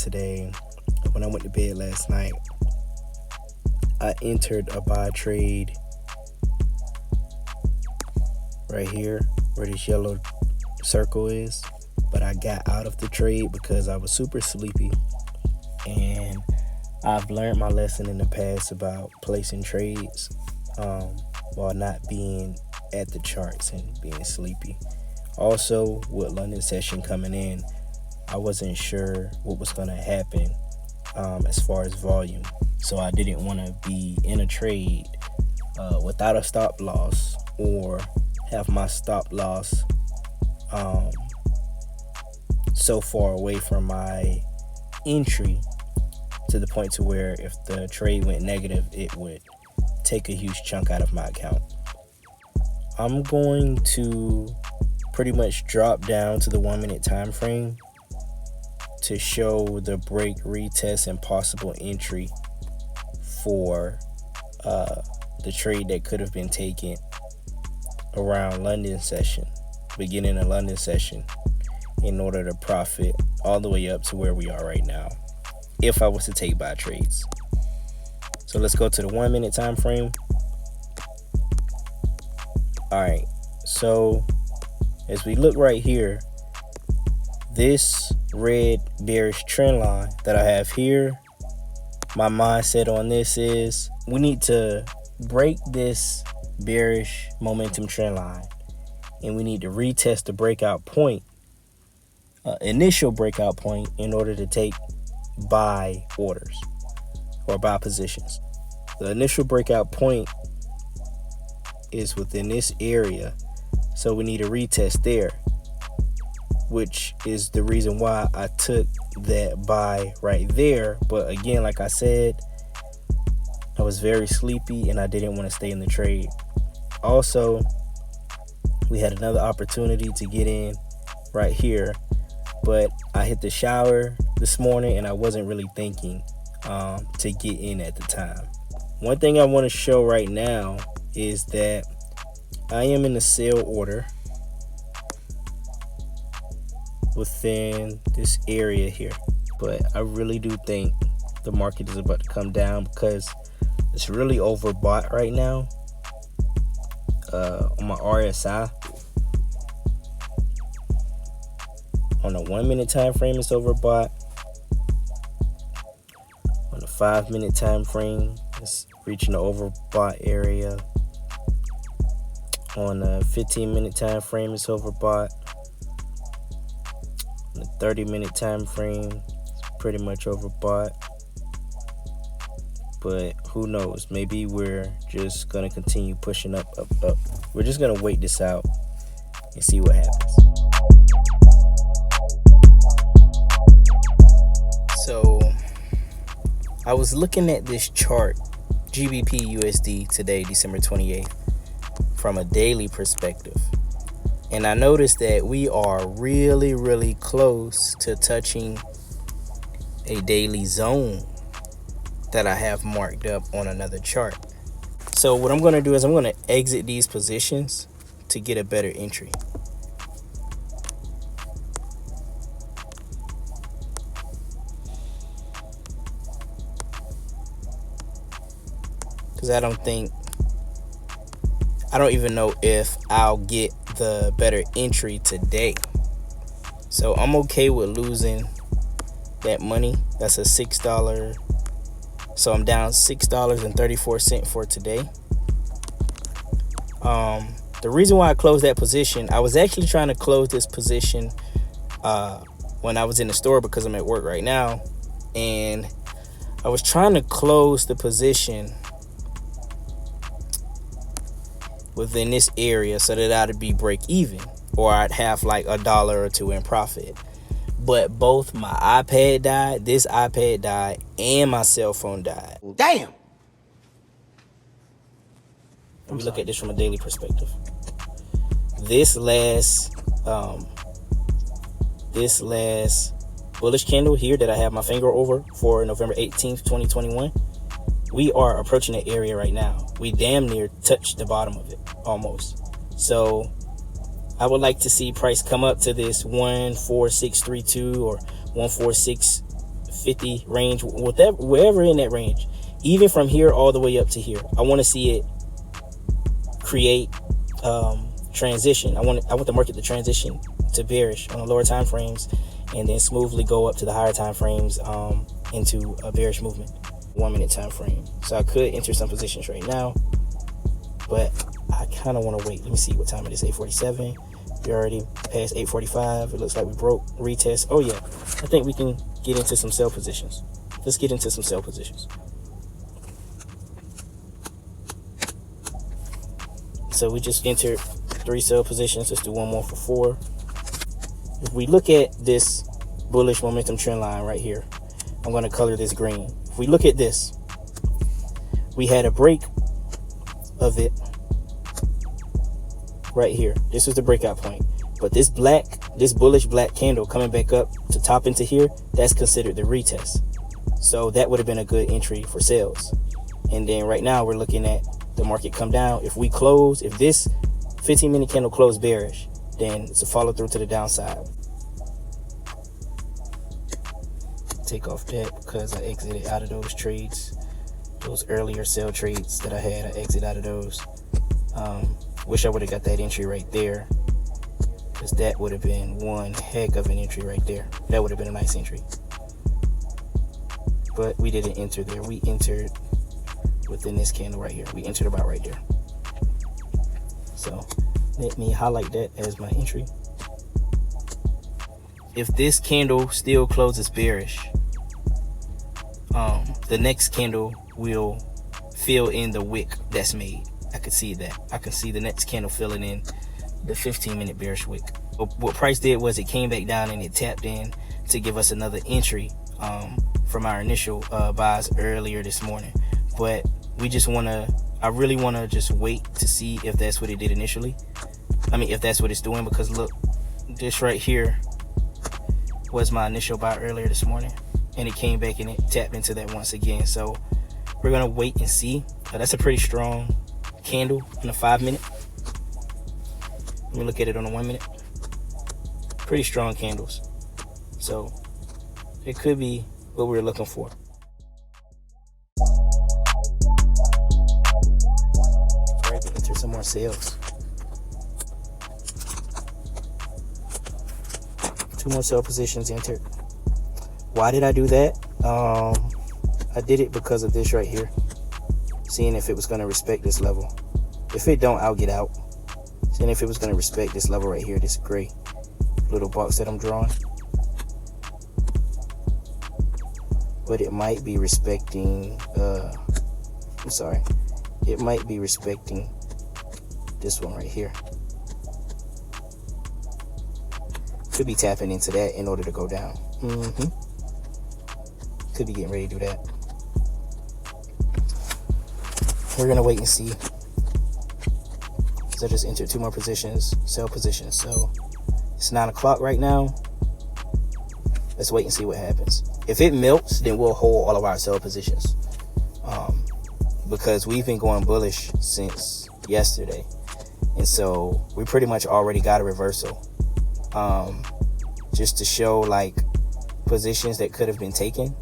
today, when I went to bed last night, I entered a buy trade right here where this yellow circle is, but I got out of the trade because I was super sleepy, and I've learned my lesson in the past about placing trades while not being at the charts and being sleepy. Also, with London session coming in, I wasn't sure what was going to happen as far as volume, so I didn't want to be in a trade without a stop loss, or have my stop loss so far away from my entry to the point to where if the trade went negative, it would take a huge chunk out of my account. I'm going to pretty much drop down to the 1 minute time frame to show the break, retest, and possible entry for the trade that could have been taken around London session, beginning of London session, in order to profit all the way up to where we are right now if I was to take buy trades. So let's go to the 1 minute time frame. All right, so as we look right here, this red bearish trend line that I have here, my mindset on this is we need to break this bearish momentum trend line, and we need to retest the breakout point, initial breakout point, in order to take buy orders or buy positions. The initial breakout point is within this area, so we need a retest there, which is the reason why I took that buy right there. But again, like I said, I was very sleepy and I didn't want to stay in the trade. Also, we had another opportunity to get in right here, but I hit the shower this morning and I wasn't really thinking to get in at the time. One thing I want to show right now is that I am in a sell order within this area here, but I really do think the market is about to come down because it's really overbought right now. On my RSI, on the 1 minute time frame, it's overbought. On the 5 minute time frame, it's reaching the overbought area. On the 15 minute time frame, it's overbought. On the 30 minute time frame, it's pretty much overbought. But who knows? Maybe we're just gonna continue pushing up. We're just gonna wait this out and see what happens. So I was looking at this chart, Gbpusd, today, December 28th, from a daily perspective, and I noticed that we are really close to touching a daily zone that I have marked up on another chart. So what I'm going to do is I'm going to exit these positions to get a better entry. Because I don't even know if I'll get the better entry today. So I'm okay with losing that money. That's a $6. So I'm down $6.34 for today. The reason why I closed that position, I was actually trying to close this position when I was in the store because I'm at work right now, and I was trying to close the position within this area so that I'd be break even, or I'd have like $1 or $2 in profit. But both my iPad died, this iPad died, and my cell phone died. Damn. Let me look at this from a daily perspective. This last bullish candle here that I have my finger over for November 18th, 2021, we are approaching that area right now. We damn near touched the bottom of it, almost. So I would like to see price come up to this 14632 or 146 50 range, whatever, wherever in that range, even from here all the way up to here. I want to see it create transition. I want the market to transition to bearish on the lower time frames, and then smoothly go up to the higher time frames into a bearish movement. 1 minute time frame. So I could enter some positions right now, but I kind of want to wait. Let me see what time it is. 8:47. We already past 8:45. It looks like we broke retest. Oh yeah, I think we can get into some sell positions. Let's get into some sell positions. So we just entered 3 sell positions. Let's do one more for 4. If we look at this bullish momentum trend line right here, I'm going to color this green. If we look at this, we had a break of it right here. This was the breakout point. But this bullish black candle coming back up to top into here, that's considered the retest. So that would have been a good entry for sales. And then right now we're looking at the market come down. If we close, if this 15-minute candle closed bearish, then it's a follow through to the downside. Take off that because I exited out of those trades, those earlier sell trades that I had. I exit out of those. Wish I would have got that entry right there, because that would have been one heck of an entry right there. That would have been a nice entry, but we didn't enter there. We entered within this candle right here. We entered about right there. So let me highlight that as my entry. If this candle still closes bearish, the next candle will fill in the wick that's made. I could see that. I can see the next candle filling in the 15-minute bearish wick. What price did was it came back down and it tapped in to give us another entry from our initial buys earlier this morning. But we just want to, I really want to just wait to see if that's what it did initially. I mean, if that's what it's doing, because look, this right here was my initial buy earlier this morning, and it came back and it tapped into that once again. So we're gonna wait and see. That's a pretty strong candle on the 5-minute. Let me look at it on the 1 minute. Pretty strong candles. So it could be what we're looking for. All right, enter some more sales. 2 more sell positions entered. Why did I do that? I did it because of this right here. Seeing if it was going to respect this level. If it don't, I'll get out. Seeing if it was going to respect this level right here, this gray little box that I'm drawing. But it might be respecting, I'm sorry. It might be respecting this one right here. Could be tapping into that in order to go down. Could be getting ready to do that. We're gonna wait and see. So I just entered 2 more positions, sell positions. So it's 9 o'clock right now. Let's wait and see what happens. If it melts, then we'll hold all of our sell positions, because we've been going bullish since yesterday, and so we pretty much already got a reversal. Just to show like positions that could have been taken.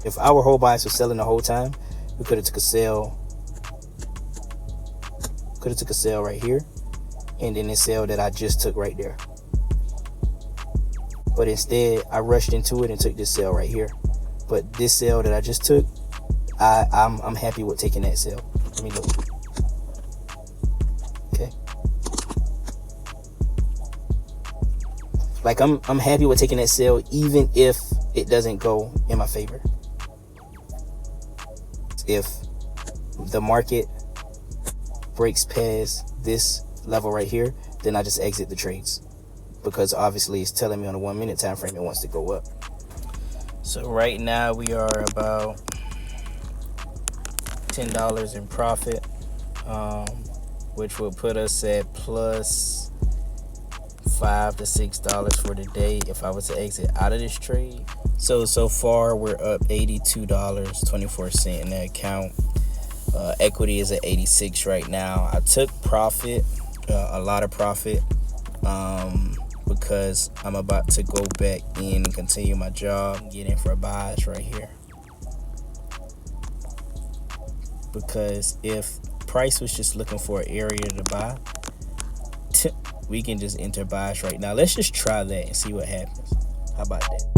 If our whole bias was selling the whole time, we could have took a sell. Could have took a sell right here, and then this sell that I just took right there. But instead, I rushed into it and took this sell right here. But this sell that I just took, I'm happy with taking that sell. Let me look. Okay. Like I'm happy with taking that sell, even if it doesn't go in my favor. If the market breaks past this level right here, then I just exit the trades, because obviously it's telling me on a 1 minute time frame it wants to go up. So right now we are about $10 in profit, which will put us at plus $5 to $6 for the day if I was to exit out of this trade. So far we're up $82.24 in the account. Equity is at 86 right now. I took profit, a lot of profit. because I'm about to go back in and continue my job, get in for buys right here. Because if price was just looking for an area to buy, we can just enter buys right now. Let's just try that and see what happens. How about that?